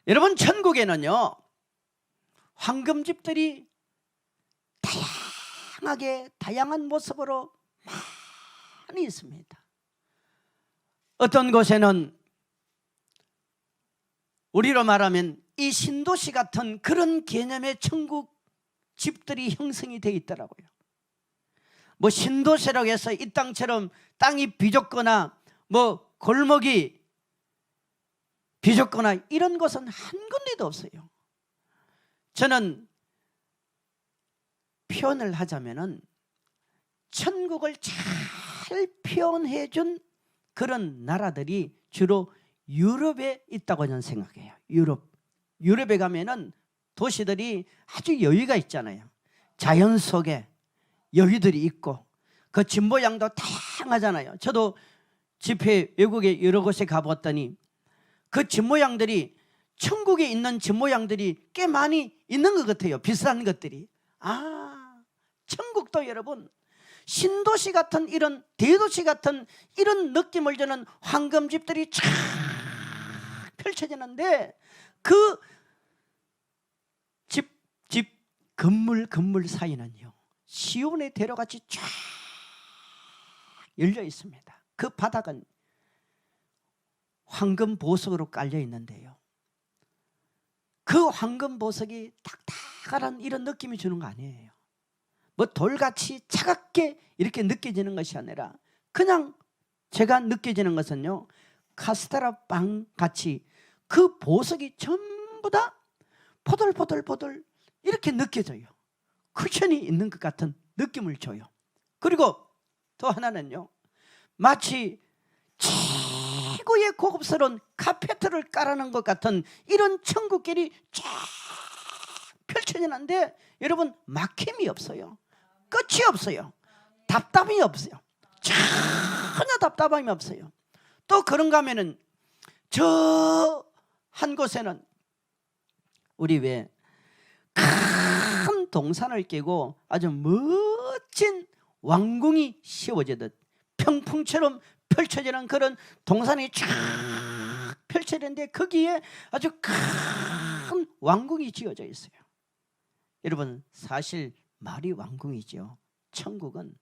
여러분, 천국에는요 황금집들이 다양한 모습으로 많이 있습니다. 어떤 곳에는 우리로 말하면 이 신도시 같은 그런 개념의 천국 집들이 형성이 되어 있더라고요. 뭐 신도시라고 해서 이 땅처럼 땅이 비좁거나 뭐 골목이 비좁거나 이런 것은 한 군데도 없어요. 저는 표현을 하자면은 천국을 잘 표현해 준 그런 나라들이 주로 유럽에 있다고 저는 생각해요. 유럽에 가면은 도시들이 아주 여유가 있잖아요. 자연 속에 여유들이 있고 그 집 모양도 다양하잖아요. 저도 집회 외국에 여러 곳에 가봤더니 그 집 모양들이 천국에 있는 집 모양들이 꽤 많이 있는 것 같아요. 비슷한 것들이. 천국도 여러분 신도시 같은 이런 대도시 같은 이런 느낌을 주는 황금집들이 쫙 펼쳐지는데 그 집 건물 사이는요 시온의 대로같이 쫙 열려 있습니다. 그 바닥은 황금 보석으로 깔려 있는데요, 그 황금 보석이 딱딱한 이런 느낌이 주는 거 아니에요. 뭐 돌같이 차갑게 이렇게 느껴지는 것이 아니라 그냥 제가 느껴지는 것은요 카스테라 빵 같이 그 보석이 전부 다 포들포들 이렇게 느껴져요. 쿠션이 있는 것 같은 느낌을 줘요. 그리고 또 하나는요 마치 최고의 고급스러운 카페트를 깔아놓은 것 같은 이런 천국길이 쫙 펼쳐지는데 여러분 막힘이 없어요. 끝이 없어요. 답답함이 없어요. 전혀 답답함이 없어요. 또 그런가 하면은 저 한 곳에는 우리 왜 큰 동산을 깨고 아주 멋진 왕궁이 씌워지듯 평풍처럼 펼쳐지는 그런 동산이 쫙 펼쳐지는데 거기에 아주 큰 왕궁이 지어져 있어요. 여러분 사실 말이 왕궁이죠. 천국은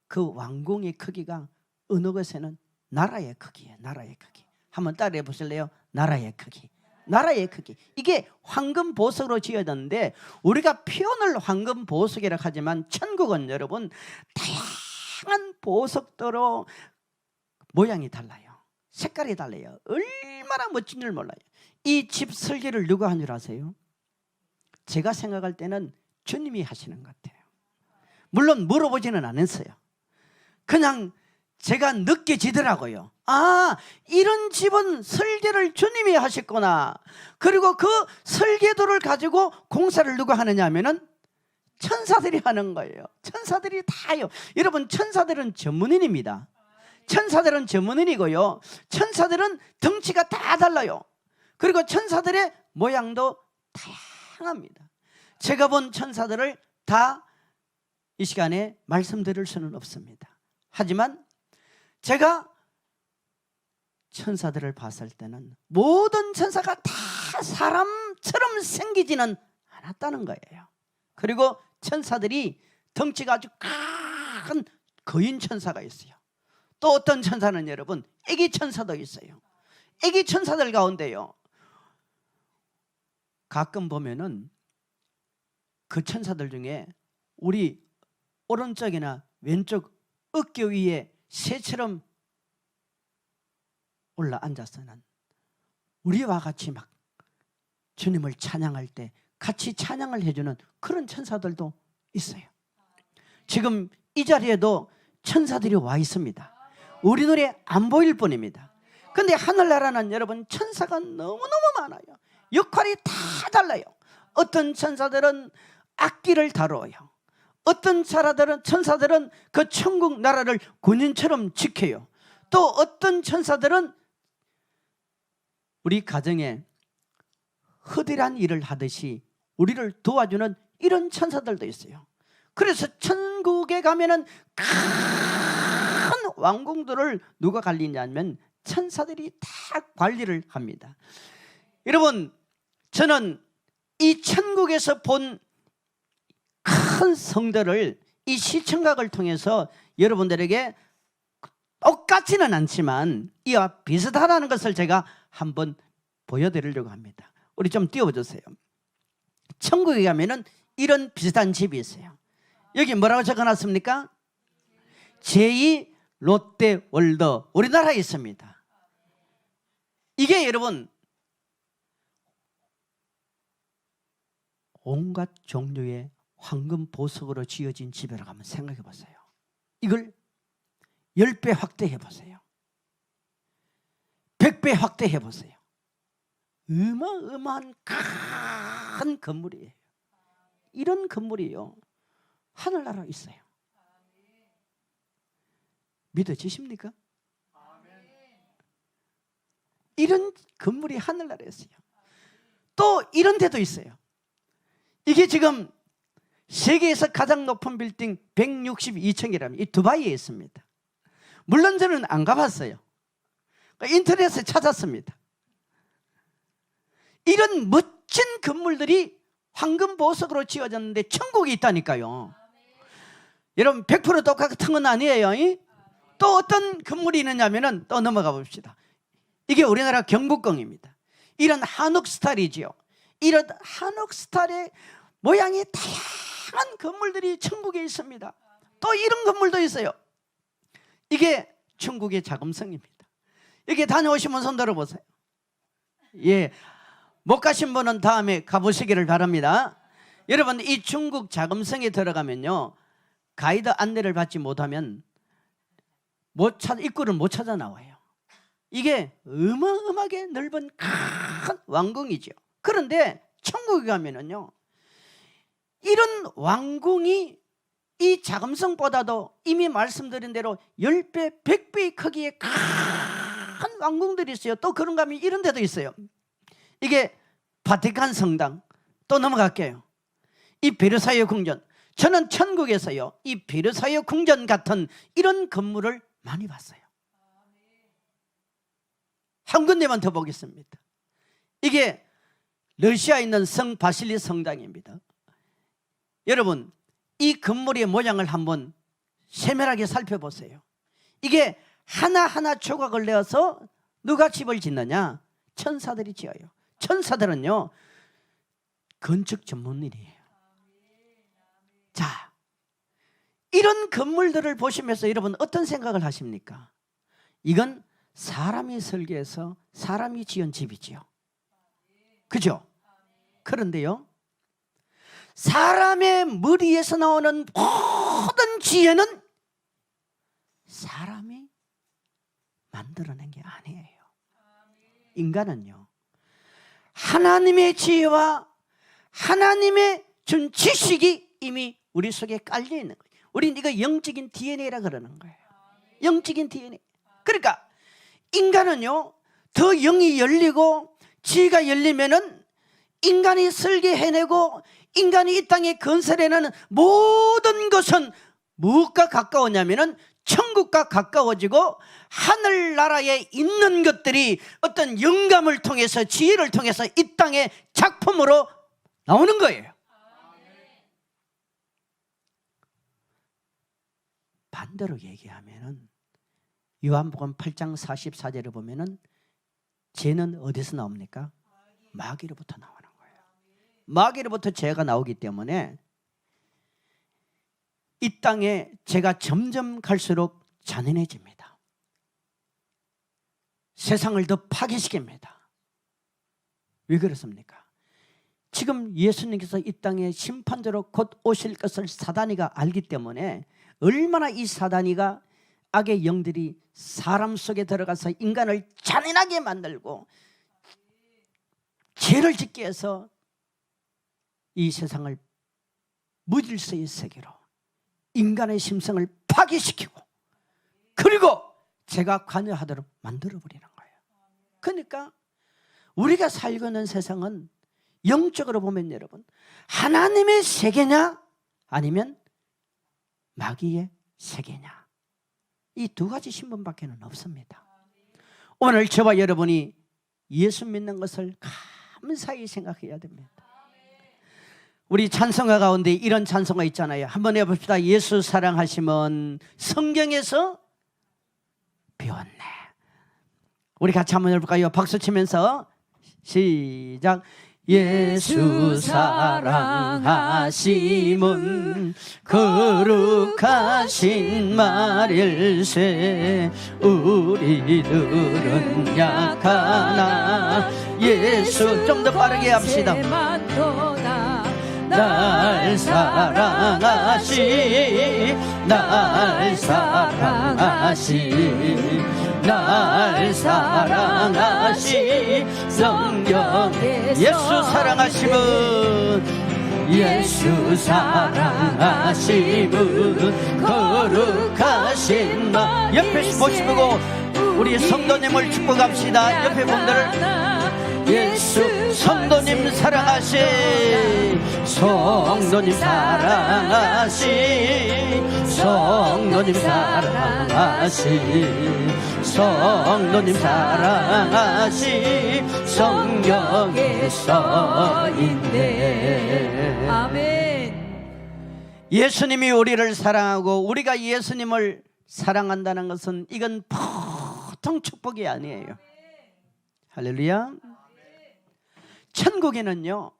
그 왕궁의 크기가 어느 곳에는 나라의 크기예요. 나라의 크기. 한번 따라해 보실래요? 나라의 크기. 나라의 크기. 이게 황금 보석으로 지어졌는데 우리가 표현을 황금 보석이라고 하지만 천국은 여러분 다양한 보석도로 모양이 달라요. 색깔이 달라요. 얼마나 멋진 줄 몰라요. 이 집 설계를 누가 한 줄 아세요? 제가 생각할 때는 주님이 하시는 것 같아요. 물론 물어보지는 않았어요. 그냥 제가 느껴지더라고요. 이런 집은 설계를 주님이 하셨구나. 그리고 그 설계도를 가지고 공사를 누가 하느냐 하면은 천사들이 하는 거예요. 천사들이 다요. 여러분 천사들은 전문인입니다. 천사들은 전문인이고요, 천사들은 덩치가 다 달라요. 그리고 천사들의 모양도 다양합니다. 제가 본 천사들을 다 이 시간에 말씀드릴 수는 없습니다. 하지만 제가 천사들을 봤을 때는 모든 천사가 다 사람처럼 생기지는 않았다는 거예요. 그리고 천사들이 덩치가 아주 큰 거인 천사가 있어요. 또 어떤 천사는 여러분 애기 천사도 있어요. 애기 천사들 가운데요 가끔 보면은 그 천사들 중에 우리 오른쪽이나 왼쪽 어깨 위에 새처럼 올라 앉아서는 우리와 같이 막 주님을 찬양할 때 같이 찬양을 해주는 그런 천사들도 있어요. 지금 이 자리에도 천사들이 와 있습니다. 우리 눈에 안 보일 뿐입니다. 근데 하늘나라는 여러분 천사가 너무너무 많아요. 역할이 다 달라요. 어떤 천사들은 악기를 다뤄요. 어떤 천사들은 그 천국 나라를 군인처럼 지켜요. 또 어떤 천사들은 우리 가정에 허들한 일을 하듯이 우리를 도와주는 이런 천사들도 있어요. 그래서 천국에 가면은 큰 왕궁들을 누가 관리냐면 천사들이 다 관리를 합니다. 여러분 저는 이 천국에서 본 큰 성들을 이 시청각을 통해서 여러분들에게 똑같지는 않지만 이와 비슷하다는 것을 제가 한번 보여드리려고 합니다. 우리 좀 띄워주세요. 천국에 가면은 이런 비슷한 집이 있어요. 여기 뭐라고 적어놨습니까? 제2 롯데월드, 우리나라에 있습니다. 이게 여러분 온갖 종류의 황금 보석으로 지어진 집이라고 한번 생각해 보세요. 이걸 10배 확대해 보세요. 100배 확대해 보세요. 어마어마한 큰 건물이에요. 이런 건물이요, 하늘나라에 있어요. 믿어지십니까? 이런 건물이 하늘나라에 있어요. 또 이런 데도 있어요. 이게 지금 세계에서 가장 높은 빌딩 162층이라면 이 두바이에 있습니다. 물론 저는 안 가봤어요. 인터넷에 찾았습니다. 이런 멋진 건물들이 황금 보석으로 지어졌는데 천국에 있다니까요. 여러분 100% 똑같은 건 아니에요. 또 어떤 건물이 있느냐면 또 넘어가 봅시다. 이게 우리나라 경복궁입니다. 이런 한옥 스타일이지요. 이런 한옥 스타일의 모양이 다양한 건물들이 천국에 있습니다. 또 이런 건물도 있어요. 이게 천국의 자금성입니다. 여기 다녀오시면 손 들어보세요. 예, 못 가신 분은 다음에 가보시기를 바랍니다. 여러분 이 중국 자금성에 들어가면요, 가이드 안내를 받지 못하면 입구를 못 찾아 나와요. 이게 어마어마하게 넓은 큰 왕궁이죠. 그런데 천국에 가면은요, 이런 왕궁이 이 자금성보다도 이미 말씀드린 대로 10배, 100배의 크기의 큰 왕궁들이 있어요. 또 그런가 하면 이런 데도 있어요. 이게 바티칸 성당. 또 넘어갈게요. 이 베르사유 궁전. 저는 천국에서요, 이 베르사유 궁전 같은 이런 건물을 많이 봤어요. 한 군데만 더 보겠습니다. 이게 러시아에 있는 성 바실리 성당입니다. 여러분 이 건물의 모양을 한번 세밀하게 살펴보세요. 이게 하나하나 조각을 내어서 누가 집을 짓느냐? 천사들이 지어요. 천사들은요 건축 전문인이에요. 자, 이런 건물들을 보시면서 여러분 어떤 생각을 하십니까? 이건 사람이 설계해서 사람이 지은 집이지요. 그죠? 그런데요, 사람의 머리에서 나오는 모든 지혜는 사람이 만들어낸 게 아니에요. 인간은요, 하나님의 지혜와 하나님의 준 지식이 이미 우리 속에 깔려 있는 거예요. 우리는 이거 영적인 DNA라 그러는 거예요. 영적인 DNA. 그러니까 인간은요, 더 영이 열리고 지혜가 열리면은 인간이 설계해내고 인간이 이 땅에 건설해내는 모든 것은 무엇과 가까우냐면은 천국과 가까워지고 하늘나라에 있는 것들이 어떤 영감을 통해서 지혜를 통해서 이 땅의 작품으로 나오는 거예요. 반대로 얘기하면은 요한복음 8장 44절을 보면은 죄는 어디서 나옵니까? 마귀로부터 나오는 거예요. 마귀로부터 죄가 나오기 때문에 이 땅에 죄가 점점 갈수록 잔인해집니다. 세상을 더 파괴시킵니다. 왜 그렇습니까? 지금 예수님께서 이 땅에 심판대로 곧 오실 것을 사단이가 알기 때문에 얼마나 이 사단이가 악의 영들이 사람 속에 들어가서 인간을 잔인하게 만들고 죄를 짓게 해서 이 세상을 무질서의 세계로 인간의 심성을 파괴시키고 그리고 죄가 관여하도록 만들어버리는 거예요. 그러니까 우리가 살고 있는 세상은 영적으로 보면 여러분 하나님의 세계냐 아니면 마귀의 세계냐, 이 두 가지 신분밖에는 없습니다. 오늘 저와 여러분이 예수 믿는 것을 감사히 생각해야 됩니다. 우리 찬송가 가운데 이런 찬송가 있잖아요. 한번 해봅시다. 예수 사랑하시면 성경에서 비웠네. 우리 같이 한번 해볼까요? 박수 치면서 시작. 예수 사랑하심은 거룩하신 말일세. 우리들은 약하나 예수. 좀 더 빠르게 합시다. 날 사랑하시, 날 사랑하시, 날 사랑하시 성경. 예수 사랑하심은, 예수 사랑하심은 거룩하신 말. 옆에 보시고 우리 성도님을 축복합시다. 옆에 분들을. 예수 성도님 사랑하시, 성도님 사랑하시, 성도님 사랑하시, 성도님 사랑하시 성경에 써있네. 아멘. 예수님이 우리를 사랑하고 우리가 예수님을 사랑한다는 것은 이건 보통 축복이 아니에요. 할렐루야. 천국에는요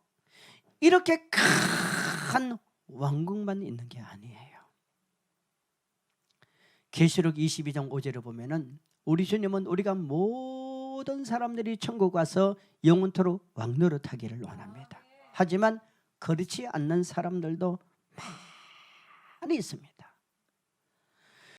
이렇게 큰 왕국만 있는 게 아니에요. 계시록 22장 5절을 보면은 우리 주님은 우리가 모든 사람들이 천국 와서 영원토록 왕노릇하기를 원합니다. 하지만 그렇지 않는 사람들도 많이 있습니다.